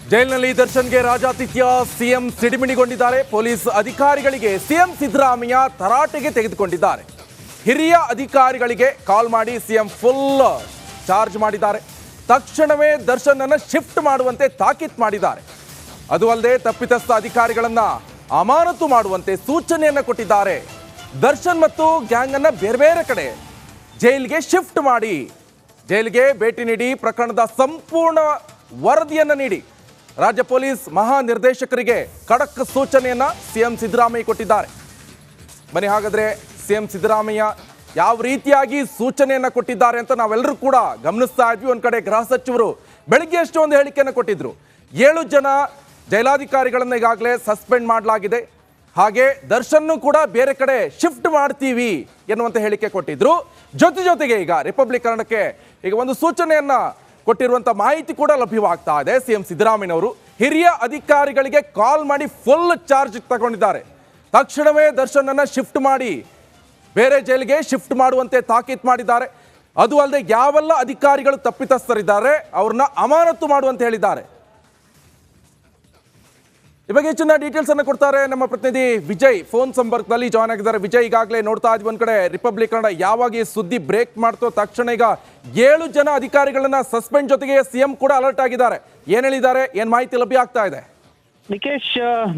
ಜೈಲಿನಲ್ಲಿ ದರ್ಶನ್ಗೆ ರಾಜಾತಿಥ್ಯ, CM ಸಿಡಿಮಿಡಿಗೊಂಡಿದ್ದಾರೆ. Police ಅಧಿಕಾರಿಗಳಿಗೆ ಸಿಎಂ ಸಿದ್ದರಾಮಯ್ಯ ತರಾಟೆಗೆ ತೆಗೆದುಕೊಂಡಿದ್ದಾರೆ. ಹಿರಿಯ ಅಧಿಕಾರಿಗಳಿಗೆ ಕಾಲ್ ಮಾಡಿ ಸಿಎಂ ಫುಲ್ ಚಾರ್ಜ್ ಮಾಡಿದ್ದಾರೆ. ತಕ್ಷಣವೇ ದರ್ಶನ್ ಅನ್ನು ಶಿಫ್ಟ್ ಮಾಡುವಂತೆ ತಾಕೀತು ಮಾಡಿದ್ದಾರೆ. ಅದು ಅಲ್ಲದೆ ತಪ್ಪಿತಸ್ಥ ಅಧಿಕಾರಿಗಳನ್ನ ಅಮಾನತು ಮಾಡುವಂತೆ ಸೂಚನೆಯನ್ನ ಕೊಟ್ಟಿದ್ದಾರೆ. ದರ್ಶನ್ ಮತ್ತು ಗ್ಯಾಂಗ್ ಅನ್ನ ಬೇರೆ ಬೇರೆ ಕಡೆ ಜೈಲಿಗೆ ಶಿಫ್ಟ್ ಮಾಡಿ, ಜೈಲಿಗೆ ಭೇಟಿ ನೀಡಿ ಪ್ರಕರಣದ ಸಂಪೂರ್ಣ ವರದಿಯನ್ನು ನೀಡಿ ರಾಜ್ಯ ಪೊಲೀಸ್ ಮಹಾನಿರ್ದೇಶಕರಿಗೆ ಖಡಕ್ ಸೂಚನೆಯನ್ನ ಸಿಎಂ ಸಿದ್ದರಾಮಯ್ಯ ಕೊಟ್ಟಿದ್ದಾರೆ. ಬನ್ನಿ ಹಾಗಾದ್ರೆ ಸಿಎಂ ಸಿದ್ದರಾಮಯ್ಯ ಯಾವ ರೀತಿಯಾಗಿ ಸೂಚನೆಯನ್ನ ಕೊಟ್ಟಿದ್ದಾರೆ ಅಂತ ನಾವೆಲ್ಲರೂ ಕೂಡ ಗಮನಿಸ್ತಾ ಇದ್ವಿ. ಒಂದ್ ಕಡೆ ಗೃಹ ಸಚಿವರು ಬೆಳಿಗ್ಗೆ ಅಷ್ಟೇ ಒಂದು ಹೇಳಿಕೆಯನ್ನು ಕೊಟ್ಟಿದ್ರು. 7 ಜನ ಜೈಲಾಧಿಕಾರಿಗಳನ್ನ ಈಗಾಗಲೇ ಸಸ್ಪೆಂಡ್ ಮಾಡಲಾಗಿದೆ, ಹಾಗೆ ದರ್ಶನ್ ಕೂಡ ಬೇರೆ ಕಡೆ ಶಿಫ್ಟ್ ಮಾಡ್ತೀವಿ ಎನ್ನುವಂತ ಹೇಳಿಕೆ ಕೊಟ್ಟಿದ್ರು. ಜೊತೆಗೆ ಈಗ ರಿಪಬ್ಲಿಕ್ ಕನ್ನಡಕ್ಕೆ ಈಗ ಒಂದು ಸೂಚನೆಯನ್ನ ಕೊಟ್ಟಿರುವಂತ ಮಾಹಿತಿ ಕೂಡ ಲಭ್ಯವಾಗ್ತಾ ಇದೆ. ಸಿಎಂ ಸಿದ್ದರಾಮಯ್ಯನವರು ಹಿರಿಯ ಅಧಿಕಾರಿಗಳಿಗೆ ಕಾಲ್ ಮಾಡಿ ಫುಲ್ ಚಾರ್ಜ್ ತಗೊಂಡಿದ್ದಾರೆ. ತಕ್ಷಣವೇ ದರ್ಶನ್ ಅನ್ನ ಶಿಫ್ಟ್ ಮಾಡಿ ಬೇರೆ ಜೈಲಿಗೆ ಶಿಫ್ಟ್ ಮಾಡುವಂತೆ ತಾಕೀತು ಮಾಡಿದ್ದಾರೆ. ಅದು ಅಲ್ಲದೆ ಯಾವೆಲ್ಲ ಅಧಿಕಾರಿಗಳು ತಪ್ಪಿತಸ್ಥರಿದ್ದಾರೆ ಅವ್ರನ್ನ ಅಮಾನತು ಮಾಡುವಂತೆ ಹೇಳಿದ್ದಾರೆ. ಈ ಬಗ್ಗೆ ಹೆಚ್ಚಿನ ಡೀಟೇಲ್ಸ್ ಅನ್ನು ಕೊಡ್ತಾರೆ ನಮ್ಮ ಪ್ರತಿನಿಧಿ ವಿಜಯ್, ಫೋನ್ ಸಂಪರ್ಕದಲ್ಲಿ ಜಾಯ್ನ್ ಆಗಿದ್ದಾರೆ. ವಿಜಯ್, ಈಗಾಗಲೇ ನೋಡ್ತಾ ಇದ್ವಿ ಒಂದ್ ಕಡೆ ರಿಪಬ್ಲಿಕ್ ಕನ್ನಡ ಯಾವಾಗ ಈ ಸುದ್ದಿ ಬ್ರೇಕ್ ಮಾಡ್ತೋ ತಕ್ಷಣ ಈಗ 7 ಜನ ಅಧಿಕಾರಿಗಳನ್ನ ಸಸ್ಪೆಂಡ್, ಜೊತೆಗೆ ಸಿಎಂ ಕೂಡ ಅಲರ್ಟ್ ಆಗಿದ್ದಾರೆ. ಏನ್ ಹೇಳಿದ್ದಾರೆ, ಏನ್ ಮಾಹಿತಿ ಲಭ್ಯ ಆಗ್ತಾ ಇದೆ? ನಿಕೇಶ್,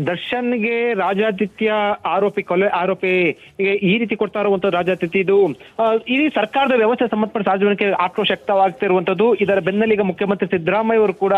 ದರ್ಶನ್ಗೆ ರಾಜಾತಿಥ್ಯ ಆರೋಪಿ ಈ ರೀತಿ ಕೊಡ್ತಾ ಇರುವಂತದ್ದು ರಾಜಾತಿಥ್ಯ ಇದು ಇಡೀ ಸರ್ಕಾರದ ವ್ಯವಸ್ಥೆ ಸಂಬಂಧಪಟ್ಟ ಸಾರ್ವಜನಿಕ ಆಕ್ರೋಶ ವ್ಯಕ್ತವಾಗ್ತಿರುವಂತದ್ದು. ಇದರ ಬೆನ್ನಲ್ಲಿ ಈಗ ಮುಖ್ಯಮಂತ್ರಿ ಸಿದ್ದರಾಮಯ್ಯ ಅವರು ಕೂಡ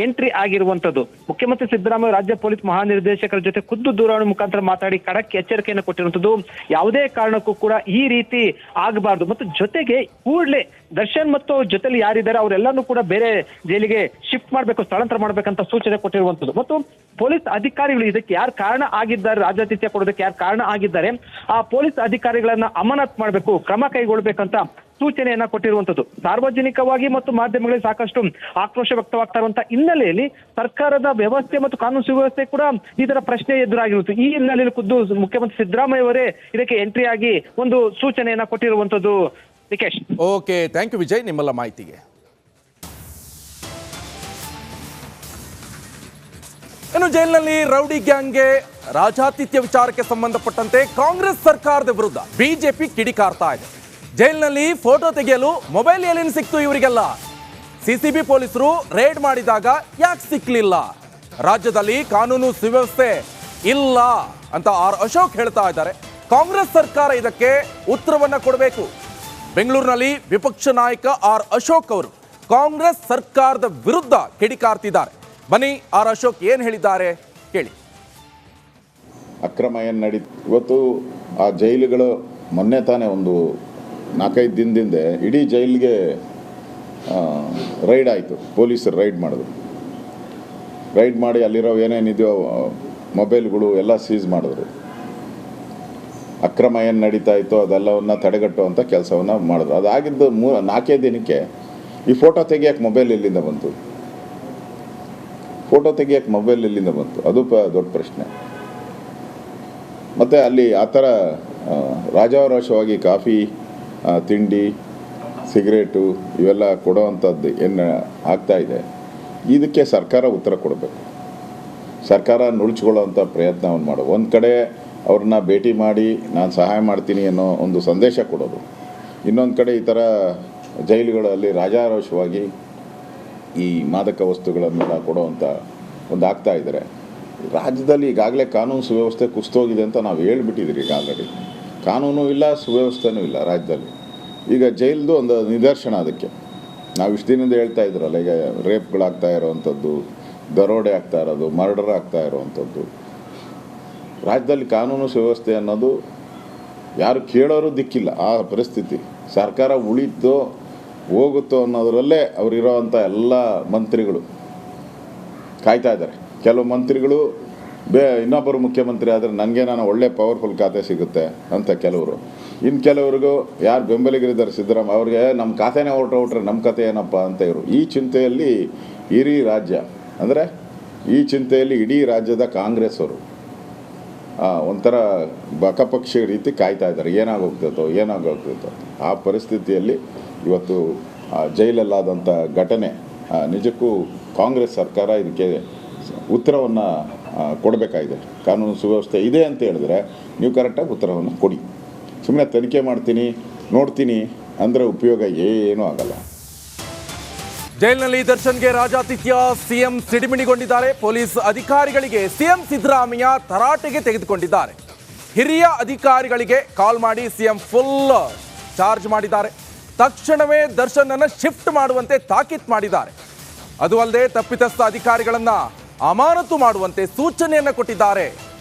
ಎಂಟ್ರಿ ಆಗಿರುವಂತದ್ದು. ಮುಖ್ಯಮಂತ್ರಿ ಸಿದ್ದರಾಮಯ್ಯ ರಾಜ್ಯ ಪೊಲೀಸ್ ಮಹಾನಿರ್ದೇಶಕರ ಜೊತೆ ಖುದ್ದು ದೂರವಾಣಿ ಮುಖಾಂತರ ಮಾತಾಡಿ ಖಡಕ್ ಎಚ್ಚರಿಕೆಯನ್ನು ಕೊಟ್ಟಿರುವಂತದ್ದು. ಯಾವುದೇ ಕಾರಣಕ್ಕೂ ಕೂಡ ಈ ರೀತಿ ಆಗಬಾರ್ದು, ಮತ್ತು ಜೊತೆಗೆ ಕೂಡಲೇ ದರ್ಶನ್ ಮತ್ತು ಜೊತೆಲಿ ಯಾರಿದ್ದಾರೆ ಅವರೆಲ್ಲರೂ ಕೂಡ ಬೇರೆ ಜೈಲಿಗೆ ಶಿಫ್ಟ್ ಮಾಡಬೇಕು, ಸ್ಥಳಾಂತರ ಮಾಡ್ಬೇಕಂತ ಸೂಚನೆ ಕೊಟ್ಟಿರುವಂತದ್ದು. ಮತ್ತು ಪೊಲೀಸ್ ಅಧಿಕಾರಿಗಳು ಇದಕ್ಕೆ ಯಾರು ಕಾರಣ ಆಗಿದ್ದಾರೆ, ರಾಜಾತಿಥ್ಯ ಕೊಡೋದಕ್ಕೆ ಯಾರು ಕಾರಣ ಆಗಿದ್ದಾರೆ, ಆ ಪೊಲೀಸ್ ಅಧಿಕಾರಿಗಳನ್ನ ಅಮಾನತ್ ಮಾಡಬೇಕು, ಕ್ರಮ ಕೈಗೊಳ್ಬೇಕಂತ ಸೂಚನೆಯನ್ನ ಕೊಟ್ಟಿರುವಂತದ್ದು. ಸಾರ್ವಜನಿಕವಾಗಿ ಮತ್ತು ಮಾಧ್ಯಮಗಳಲ್ಲಿ ಸಾಕಷ್ಟು ಆಕ್ರೋಶ ವ್ಯಕ್ತವಾಗ್ತಾ ಇರುವಂತಹ ಹಿನ್ನೆಲೆಯಲ್ಲಿ ಸರ್ಕಾರದ ವ್ಯವಸ್ಥೆ ಮತ್ತು ಕಾನೂನು ಸುವ್ಯವಸ್ಥೆ ಕೂಡ ಇದರ ಪ್ರಶ್ನೆ ಎದುರಾಗಿರುತ್ತೆ. ಈ ಹಿನ್ನೆಲೆಯಲ್ಲಿ ಖುದ್ದು ಮುಖ್ಯಮಂತ್ರಿ ಸಿದ್ದರಾಮಯ್ಯ ಅವರೇ ಇದಕ್ಕೆ ಎಂಟ್ರಿ ಆಗಿ ಒಂದು ಸೂಚನೆಯನ್ನ ಕೊಟ್ಟಿರುವಂತದ್ದು. Nikesh, okay, thank you Vijay ನಿಮ್ಮೆಲ್ಲ ಮಾಹಿತಿಗೆ. ಇನ್ನು ಜೈಲಿನಲ್ಲಿ ರೌಡಿ ಗ್ಯಾಂಗ್ಗೆ ರಾಜಾತಿಥ್ಯ ವಿಚಾರಕ್ಕೆ ಸಂಬಂಧಪಟ್ಟಂತೆ ಕಾಂಗ್ರೆಸ್ ಸರ್ಕಾರದ ವಿರುದ್ಧ ಬಿಜೆಪಿ ಕಿಡಿಕಾರ್ತಾ ಇದೆ. ಜೈಲಿನಲ್ಲಿ ಫೋಟೋ ತೆಗೆಯಲು ಮೊಬೈಲ್ ಎಲ್ಲಿಂದ ಸಿಕ್ತು ಇವರಿಗೆಲ್ಲ? ಸಿಸಿಬಿ ಪೊಲೀಸರು ರೇಡ್ ಮಾಡಿದಾಗ ಯಾಕೆ ಸಿಕ್ಲಿಲ್ಲ? ರಾಜ್ಯದಲ್ಲಿ ಕಾನೂನು ಸುವ್ಯವಸ್ಥೆ ಇಲ್ಲ ಅಂತ ಅಶೋಕ್ ಹೇಳ್ತಾ ಇದ್ದಾರೆ. ಕಾಂಗ್ರೆಸ್ ಸರ್ಕಾರ ಇದಕ್ಕೆ ಉತ್ತರವನ್ನ ಕೊಡಬೇಕು. ಬೆಂಗಳೂರಿನಲ್ಲಿ ವಿಪಕ್ಷ ನಾಯಕ ಅಶೋಕ್ ಅವರು ಕಾಂಗ್ರೆಸ್ ಸರ್ಕಾರದ ವಿರುದ್ಧ ಕಿಡಿಕಾರ್ತಿದ್ದಾರೆ. ಬನ್ನಿ ಅಶೋಕ್ ಏನ್ ಹೇಳಿದ್ದಾರೆ ಕೇಳಿ. ಅಕ್ರಮ ಏನು ಇವತ್ತು ಆ ಜೈಲುಗಳು ಮೊನ್ನೆ ತಾನೇ ಒಂದು 4-5 ದಿನದಿಂದ ಇಡೀ ಜೈಲಿಗೆ ರೈಡ್ ಆಯಿತು. ಪೊಲೀಸರು ರೈಡ್ ಮಾಡಿದ್ರು. ರೈಡ್ ಮಾಡಿ ಅಲ್ಲಿರೋ ಏನೇನಿದೆಯೋ ಮೊಬೈಲ್ಗಳು ಎಲ್ಲ ಸೀಸ್ ಮಾಡಿದ್ರು. ಅಕ್ರಮ ಏನು ನಡೀತಾ ಇತ್ತೋ ಅದೆಲ್ಲವನ್ನು ತಡೆಗಟ್ಟುವಂಥ ಕೆಲಸವನ್ನು ಮಾಡಿದ್ರು. ಅದಾಗಿದ್ದು 4 ದಿನಕ್ಕೆ ಈ ಫೋಟೋ ತೆಗಿಯೋಕ್ಕೆ ಮೊಬೈಲ್ ಎಲ್ಲಿಂದ ಬಂತು? ಅದು ದೊಡ್ಡ ಪ್ರಶ್ನೆ. ಮತ್ತು ಅಲ್ಲಿ ಆ ಥರ ರಾಜಾವರೋಷವಾಗಿ ಕಾಫಿ, ತಿಂಡಿ, ಸಿಗರೇಟು ಇವೆಲ್ಲ ಕೊಡೋವಂಥದ್ದು ಏನು ಆಗ್ತಾಯಿದೆ, ಇದಕ್ಕೆ ಸರ್ಕಾರ ಉತ್ತರ ಕೊಡಬೇಕು. ಸರ್ಕಾರ ನುಳ್ಚ್ಕೊಳ್ಳೋವಂಥ ಪ್ರಯತ್ನವನ್ನು ಮಾಡೋದು. ಒಂದು ಕಡೆ ಅವ್ರನ್ನ ಭೇಟಿ ಮಾಡಿ ನಾನು ಸಹಾಯ ಮಾಡ್ತೀನಿ ಅನ್ನೋ ಒಂದು ಸಂದೇಶ ಕೊಡೋದು, ಇನ್ನೊಂದು ಕಡೆ ಈ ಥರ ಜೈಲುಗಳಲ್ಲಿ ರಾಜಾರೋಷವಾಗಿ ಈ ಮಾದಕ ವಸ್ತುಗಳನ್ನು ಕೊಡುವಂಥ ಒಂದು ಆಗ್ತಾ ಇದ್ದಾರೆ. ರಾಜ್ಯದಲ್ಲಿ ಈಗಾಗಲೇ ಕಾನೂನು ಸುವ್ಯವಸ್ಥೆ ಕುಸಿದೋಗಿದೆ ಅಂತ ನಾವು ಹೇಳ್ಬಿಟ್ಟಿದ್ದೀರಿ. ಈಗ ಆಲ್ರೆಡಿ ಕಾನೂನು ಇಲ್ಲ, ಸುವ್ಯವಸ್ಥೆನೂ ಇಲ್ಲ ರಾಜ್ಯದಲ್ಲಿ. ಈಗ ಜೈಲ್ದು ಒಂದು ನಿದರ್ಶನ ಅದಕ್ಕೆ. ನಾವು ಇಷ್ಟು ದಿನದಿಂದ ಹೇಳ್ತಾ ಇದ್ರಲ್ಲ, ಈಗ ರೇಪ್ಗಳಾಗ್ತಾ ಇರೋವಂಥದ್ದು, ದರೋಡೆ ಆಗ್ತಾ ಇರೋದು, ಮರ್ಡರ್ ಆಗ್ತಾ ಇರೋವಂಥದ್ದು. ರಾಜ್ಯದಲ್ಲಿ ಕಾನೂನು ಸುವ್ಯವಸ್ಥೆ ಅನ್ನೋದು ಯಾರು ಕೇಳೋರು ದಿಕ್ಕಿಲ್ಲ. ಆ ಪರಿಸ್ಥಿತಿ. ಸರ್ಕಾರ ಉಳಿತೋ ಹೋಗುತ್ತೋ ಅನ್ನೋದರಲ್ಲೇ ಅವರಿರೋವಂಥ ಎಲ್ಲ ಮಂತ್ರಿಗಳು ಕಾಯ್ತಾ ಇದ್ದಾರೆ. ಕೆಲವು ಮಂತ್ರಿಗಳು ಇನ್ನೊಬ್ಬರು ಮುಖ್ಯಮಂತ್ರಿ ಆದರೆ ನನಗೆ ಒಳ್ಳೆ ಪವರ್ಫುಲ್ ಖಾತೆ ಸಿಗುತ್ತೆ ಅಂತ ಕೆಲವರು. ಇನ್ನು ಕೆಲವ್ರಿಗೂ ಯಾರು ಬೆಂಬಲಿಗರಿದ್ದಾರೆ ಸಿದ್ದರಾಮಯ್ಯ ಅವ್ರಿಗೆ ನಮ್ಮ ಖಾತೆನೇ ಹೊರಟೋಗ್ರೆ ನಮ್ಮ ಕತೆ ಏನಪ್ಪ ಅಂತ ಇವರು. ಈ ಚಿಂತೆಯಲ್ಲಿ ಇಡೀ ರಾಜ್ಯ, ಅಂದರೆ ಈ ಚಿಂತೆಯಲ್ಲಿ ಇಡೀ ರಾಜ್ಯದ ಕಾಂಗ್ರೆಸ್ ಅವರು ಒಂಥರ ಬಕಪಕ್ಷಿ ರೀತಿ ಕಾಯ್ತಾ ಇದ್ದಾರೆ. ಏನಾಗೋಗ್ತೈತೋ. ಆ ಪರಿಸ್ಥಿತಿಯಲ್ಲಿ ಇವತ್ತು ಜೈಲಲ್ಲಾದಂಥ ಘಟನೆ ನಿಜಕ್ಕೂ ಕಾಂಗ್ರೆಸ್ ಸರ್ಕಾರ ಇದಕ್ಕೆ ಉತ್ತರವನ್ನು ಕೊಡಬೇಕಾಗಿದೆ. ಕಾನೂನು ಸುವ್ಯವಸ್ಥೆ ಇದೆ ಅಂತ ಹೇಳಿದ್ರೆ ನೀವು ಕರೆಕ್ಟಾಗಿ ಉತ್ತರವನ್ನು ಕೊಡಿ. ಸುಮ್ಮನೆ ತನಿಖೆ ಮಾಡ್ತೀನಿ ನೋಡ್ತೀನಿ ಅಂದರೆ ಉಪಯೋಗ ಏನೂ ಆಗಲ್ಲ. ಜೈಲಿನಲ್ಲಿ ದರ್ಶನ್ಗೆ ರಾಜಾತಿಥ್ಯ, ಸಿಎಂ ಸಿಡಿಮಿಡಿಗೊಂಡಿದ್ದಾರೆ. ಪೊಲೀಸ್ ಅಧಿಕಾರಿಗಳಿಗೆ ಸಿಎಂ ಸಿದ್ದರಾಮಯ್ಯ ತರಾಟೆಗೆ ತೆಗೆದುಕೊಂಡಿದ್ದಾರೆ. ಹಿರಿಯ ಅಧಿಕಾರಿಗಳಿಗೆ ಕಾಲ್ ಮಾಡಿ ಸಿಎಂ ಫುಲ್ ಚಾರ್ಜ್ ಮಾಡಿದ್ದಾರೆ. ತಕ್ಷಣವೇ ದರ್ಶನ್ ಅನ್ನು ಶಿಫ್ಟ್ ಮಾಡುವಂತೆ ತಾಕೀತು ಮಾಡಿದ್ದಾರೆ. ಅದು ಅಲ್ಲದೆ ತಪ್ಪಿತಸ್ಥ ಅಧಿಕಾರಿಗಳನ್ನ ಅಮಾನತು ಮಾಡುವಂತೆ ಸೂಚನೆಯನ್ನು ಕೊಟ್ಟಿದ್ದಾರೆ.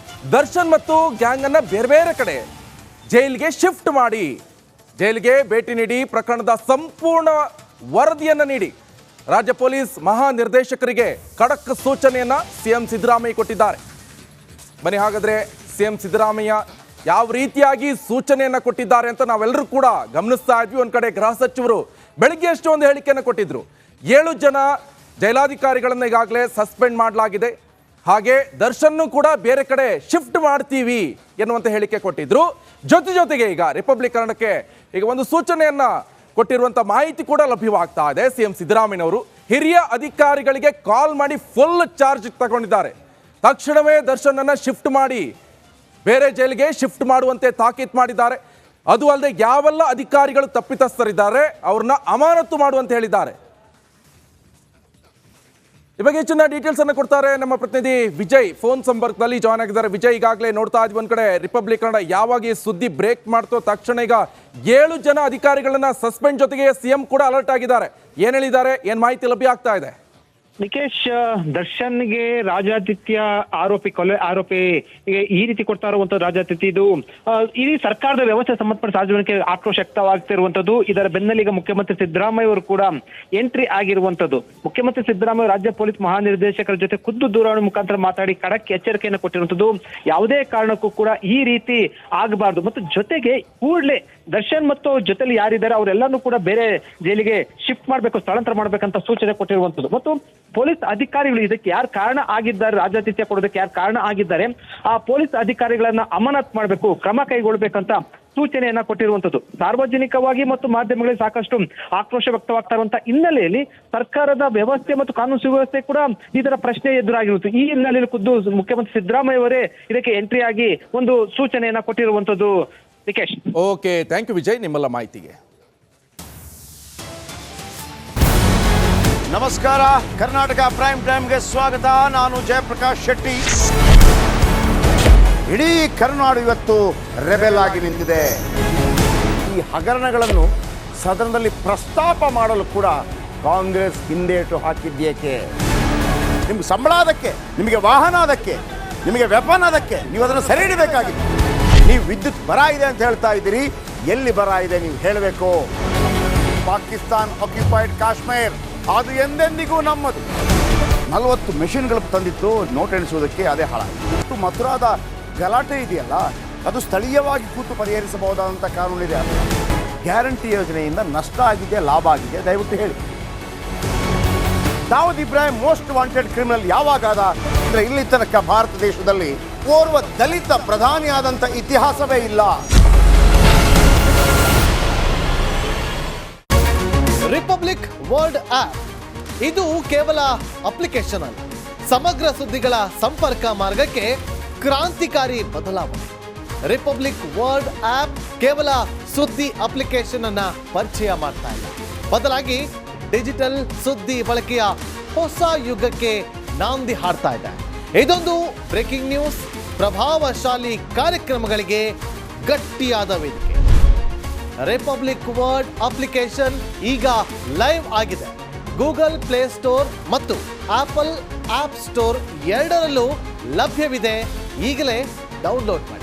ದರ್ಶನ್ ಮತ್ತು ಗ್ಯಾಂಗ್ ಅನ್ನ ಬೇರೆ ಬೇರೆ ಕಡೆ ಜೈಲಿಗೆ ಶಿಫ್ಟ್ ಮಾಡಿ, ಜೈಲಿಗೆ ಭೇಟಿ ನೀಡಿ ಪ್ರಕರಣದ ಸಂಪೂರ್ಣ ವರದಿಯನ್ನು ನೀಡಿ ರಾಜ್ಯ ಪೊಲೀಸ್ ಮಹಾನಿರ್ದೇಶಕರಿಗೆ ಖಡಕ್ ಸೂಚನೆಯನ್ನ ಸಿಎಂ ಸಿದ್ದರಾಮಯ್ಯ ಕೊಟ್ಟಿದ್ದಾರೆ. ಬನ್ನಿ ಹಾಗಾದ್ರೆ ಸಿಎಂ ಸಿದ್ದರಾಮಯ್ಯ ಯಾವ ರೀತಿಯಾಗಿ ಸೂಚನೆಯನ್ನ ಕೊಟ್ಟಿದ್ದಾರೆ ಅಂತ ನಾವೆಲ್ಲರೂ ಕೂಡ ಗಮನಿಸ್ತಾ ಇದ್ವಿ. ಒಂದ್ ಕಡೆ ಗೃಹ ಸಚಿವರು ಬೆಳಿಗ್ಗೆ ಅಷ್ಟು ಒಂದು ಹೇಳಿಕೆಯನ್ನು ಕೊಟ್ಟಿದ್ರು. 7 ಜನ ಜೈಲಾಧಿಕಾರಿಗಳನ್ನ ಈಗಾಗಲೇ ಸಸ್ಪೆಂಡ್ ಮಾಡಲಾಗಿದೆ, ಹಾಗೆ ದರ್ಶನ್ ಕೂಡ ಬೇರೆ ಕಡೆ ಶಿಫ್ಟ್ ಮಾಡ್ತೀವಿ ಎನ್ನುವಂತ ಹೇಳಿಕೆ ಕೊಟ್ಟಿದ್ರು. ಜೊತೆಗೆ ಈಗ ರಿಪಬ್ಲಿಕ್ ಕನ್ನಡಕ್ಕೆ ಈಗ ಒಂದು ಸೂಚನೆಯನ್ನ ಕೊಟ್ಟಿರುವಂತ ಮಾಹಿತಿ ಕೂಡ ಲಭ್ಯವಾಗ್ತಾ ಇದೆ. ಸಿಎಂ ಸಿದ್ದರಾಮಯ್ಯನವರು ಹಿರಿಯ ಅಧಿಕಾರಿಗಳಿಗೆ ಕಾಲ್ ಮಾಡಿ ಫುಲ್ ಚಾರ್ಜ್ ತಗೊಂಡಿದ್ದಾರೆ. ತಕ್ಷಣವೇ ದರ್ಶನ್ ಅನ್ನ ಶಿಫ್ಟ್ ಮಾಡಿ ಬೇರೆ ಜೈಲಿಗೆ ಶಿಫ್ಟ್ ಮಾಡುವಂತೆ ತಾಕೀತು ಮಾಡಿದ್ದಾರೆ. ಅದು ಅಲ್ಲದೆ ಯಾವೆಲ್ಲ ಅಧಿಕಾರಿಗಳು ತಪ್ಪಿತಸ್ಥರಿದ್ದಾರೆ ಅವ್ರನ್ನ ಅಮಾನತು ಮಾಡುವಂತೆ ಹೇಳಿದ್ದಾರೆ. ಈ ಬಗ್ಗೆ ಹೆಚ್ಚಿನ ಡೀಟೇಲ್ಸ್ ಅನ್ನು ಕೊಡ್ತಾರೆ ನಮ್ಮ ಪ್ರತಿನಿಧಿ ವಿಜಯ್, ಫೋನ್ ಸಂಪರ್ಕದಲ್ಲಿ ಜಾಯ್ನ್ ಆಗಿದ್ದಾರೆ. ವಿಜಯ್, ಈಗಾಗಲೇ ನೋಡ್ತಾ ಇದ್ವಿ ಒಂದ್ ಕಡೆ ರಿಪಬ್ಲಿಕ್ ಕನ್ನಡ ಯಾವಾಗ ಈ ಸುದ್ದಿ ಬ್ರೇಕ್ ಮಾಡ್ತೋ ತಕ್ಷಣ ಈಗ 7 ಜನ ಅಧಿಕಾರಿಗಳನ್ನ ಸಸ್ಪೆಂಡ್, ಜೊತೆಗೆ ಸಿಎಂ ಕೂಡ ಅಲರ್ಟ್ ಆಗಿದ್ದಾರೆ. ಏನ್ ಹೇಳಿದ್ದಾರೆ, ಏನ್ ಮಾಹಿತಿ ಲಭ್ಯ ಆಗ್ತಾ ಇದೆ? ನಿಕೇಶ್, ದರ್ಶನ್ಗೆ ರಾಜಾತಿಥ್ಯ ಆರೋಪಿ ಈ ರೀತಿ ಕೊಡ್ತಾ ಇರುವಂತದ್ದು ರಾಜಾತಿಥ್ಯ ಇದು ಇಡೀ ಸರ್ಕಾರದ ವ್ಯವಸ್ಥೆ ಸಂಬಂಧಪಟ್ಟ ಸಾರ್ವಜನಿಕ ಆಕ್ರೋಶ ವ್ಯಕ್ತವಾಗ್ತಿರುವಂತದ್ದು. ಇದರ ಬೆನ್ನಲ್ಲೀಗ ಈಗ ಮುಖ್ಯಮಂತ್ರಿ ಸಿದ್ದರಾಮಯ್ಯ ಅವರು ಕೂಡ ಎಂಟ್ರಿ ಆಗಿರುವಂತದ್ದು. ಮುಖ್ಯಮಂತ್ರಿ ಸಿದ್ದರಾಮಯ್ಯ ರಾಜ್ಯ ಪೊಲೀಸ್ ಮಹಾನಿರ್ದೇಶಕರ ಜೊತೆ ಖುದ್ದು ದೂರವಾಣಿ ಮುಖಾಂತರ ಮಾತಾಡಿ ಖಡಕ್ ಎಚ್ಚರಿಕೆಯನ್ನು ಕೊಟ್ಟಿರುವಂತದ್ದು. ಯಾವುದೇ ಕಾರಣಕ್ಕೂ ಕೂಡ ಈ ರೀತಿ ಆಗಬಾರ್ದು, ಮತ್ತು ಜೊತೆಗೆ ಕೂಡಲೇ ದರ್ಶನ್ ಮತ್ತು ಜೊತೆಲಿ ಯಾರಿದ್ದಾರೆ ಅವರೆಲ್ಲರೂ ಕೂಡ ಬೇರೆ ಜೈಲಿಗೆ ಶಿಫ್ಟ್ ಮಾಡಬೇಕು, ಸ್ಥಳಾಂತರ ಮಾಡ್ಬೇಕಂತ ಸೂಚನೆ ಕೊಟ್ಟಿರುವಂತದ್ದು. ಮತ್ತು ಪೊಲೀಸ್ ಅಧಿಕಾರಿಗಳು ಇದಕ್ಕೆ ಯಾರು ಕಾರಣ ಆಗಿದ್ದಾರೆ, ರಾಜಾತಿಥ್ಯ ಕೊಡೋದಕ್ಕೆ ಯಾರು ಕಾರಣ ಆಗಿದ್ದಾರೆ, ಆ ಪೊಲೀಸ್ ಅಧಿಕಾರಿಗಳನ್ನ ಅಮಾನತ್ ಮಾಡಬೇಕು, ಕ್ರಮ ಕೈಗೊಳ್ಬೇಕಂತ ಸೂಚನೆಯನ್ನ ಕೊಟ್ಟಿರುವಂತದ್ದು. ಸಾರ್ವಜನಿಕವಾಗಿ ಮತ್ತು ಮಾಧ್ಯಮಗಳಲ್ಲಿ ಸಾಕಷ್ಟು ಆಕ್ರೋಶ ವ್ಯಕ್ತವಾಗ್ತಾ ಇರುವಂತಹ ಹಿನ್ನೆಲೆಯಲ್ಲಿ ಸರ್ಕಾರದ ವ್ಯವಸ್ಥೆ ಮತ್ತು ಕಾನೂನು ಸುವ್ಯವಸ್ಥೆ ಕೂಡ ಇದರ ಪ್ರಶ್ನೆ ಎದುರಾಗಿರುತ್ತೆ. ಈ ಹಿನ್ನೆಲೆಯಲ್ಲಿ ಖುದ್ದು ಮುಖ್ಯಮಂತ್ರಿ ಸಿದ್ದರಾಮಯ್ಯ ಅವರೇ ಇದಕ್ಕೆ ಎಂಟ್ರಿ ಆಗಿ ಒಂದು ಸೂಚನೆಯನ್ನ ಕೊಟ್ಟಿರುವಂತದ್ದು. Nikesh, okay, thank you Vijay ನಿಮ್ಮೆಲ್ಲ ಮಾಹಿತಿಗೆ. ನಮಸ್ಕಾರ, ಕರ್ನಾಟಕ ಪ್ರೈಮ್ ಟೈಮ್ಗೆ ಸ್ವಾಗತ. ನಾನು ಜಯಪ್ರಕಾಶ್ ಶೆಟ್ಟಿ. ಇಡೀ ಕರ್ನಾಡು ಇವತ್ತು ರೆಬೆಲ್ ಆಗಿ ನಿಂತಿದೆ. ಈ ಹಗರಣಗಳನ್ನು ಸದನದಲ್ಲಿ ಪ್ರಸ್ತಾಪ ಮಾಡಲು ಕೂಡ ಕಾಂಗ್ರೆಸ್ ಹಿಂದೇಟು ಹಾಕಿದ್ದೇಕೆ? ನಿಮ್ಗೆ ಸಂಬಳ ಅದಕ್ಕೆ, ನಿಮಗೆ ವಾಹನ ಅದಕ್ಕೆ, ನಿಮಗೆ ವೆಪನ್ ಅದಕ್ಕೆ, ನೀವು ಅದನ್ನು ಸೆರೆ ಹಿಡಿಬೇಕಾಗಿದೆ. ನೀವು ವಿದ್ಯುತ್ ಬರ ಇದೆ ಅಂತ ಹೇಳ್ತಾ ಇದ್ದೀರಿ, ಎಲ್ಲಿ ಬರ ಇದೆ ನೀವು ಹೇಳಬೇಕು. ಪಾಕಿಸ್ತಾನ್ ಆಕ್ಯುಪೈಡ್ ಕಾಶ್ಮೀರ್ ಅದು ಎಂದೆಂದಿಗೂ ನಮ್ಮದು. 40 ಮೆಷಿನ್ಗಳು ತಂದಿತ್ತು ನೋಟ್ ಎಣಿಸುವುದಕ್ಕೆ, ಅದೇ ಹಾಳಾಯಿತು. ಮಥುರಾದ ಗಲಾಟೆ ಇದೆಯಲ್ಲ, ಅದು ಸ್ಥಳೀಯವಾಗಿ ಕೂತು ಪರಿಹರಿಸಬಹುದಾದಂಥ ಕಾನೂನಿದೆ. ಗ್ಯಾರಂಟಿ ಯೋಜನೆಯಿಂದ ನಷ್ಟ ಆಗಿದೆ, ಲಾಭ ಆಗಿದೆ, ದಯವಿಟ್ಟು ಹೇಳಿ. Dawood Ibrahim most wanted criminal ಯಾವಾಗಾದ ಅಂದರೆ ಇಲ್ಲಿ ತನಕ ಭಾರತ ದೇಶದಲ್ಲಿ ಓರ್ವ ದಲಿತ ಪ್ರಧಾನಿಯಾದಂಥ ಇತಿಹಾಸವೇ ಇಲ್ಲ. ರಿಪಬ್ಲಿಕ್ ವರ್ಲ್ಡ್ ಆಪ್ ಇದು ಕೇವಲ ಅಪ್ಲಿಕೇಶನ್ ಅಲ್ಲ, ಸಮಗ್ರ ಸುದ್ದಿಗಳ ಸಂಪರ್ಕ ಮಾರ್ಗಕ್ಕೆ ಕ್ರಾಂತಿಕಾರಿ ಬದಲಾವಣೆ. ರಿಪಬ್ಲಿಕ್ ವರ್ಲ್ಡ್ ಆಪ್ ಕೇವಲ ಸುದ್ದಿ ಅಪ್ಲಿಕೇಶನ್ ಅನ್ನ ಪರಿಚಯ ಮಾಡ್ತಾ ಇಲ್ಲ, ಬದಲಾಗಿ ಡಿಜಿಟಲ್ ಸುದ್ದಿ ಬಳಕೆಯ ಹೊಸ ಯುಗಕ್ಕೆ ನಾಂದಿ ಹಾಡ್ತಾ ಇದೆ. ಇದೊಂದು ಬ್ರೇಕಿಂಗ್ ನ್ಯೂಸ್, ಪ್ರಭಾವಶಾಲಿ ಕಾರ್ಯಕ್ರಮಗಳಿಗೆ ಗಟ್ಟಿಯಾದ ವೇದಿಕೆ. ರಿಪಬ್ಲಿಕ್ ವರ್ಲ್ಡ್ ಅಪ್ಲಿಕೇಶನ್ ಈಗ ಲೈವ್ ಆಗಿದೆ. ಗೂಗಲ್ ಪ್ಲೇ ಸ್ಟೋರ್ ಮತ್ತು ಆಪಲ್ ಆಪ್ ಸ್ಟೋರ್ ಎರಡರಲ್ಲೂ ಲಭ್ಯವಿದೆ. ಈಗಲೇ ಡೌನ್ಲೋಡ್ ಮಾಡಿ.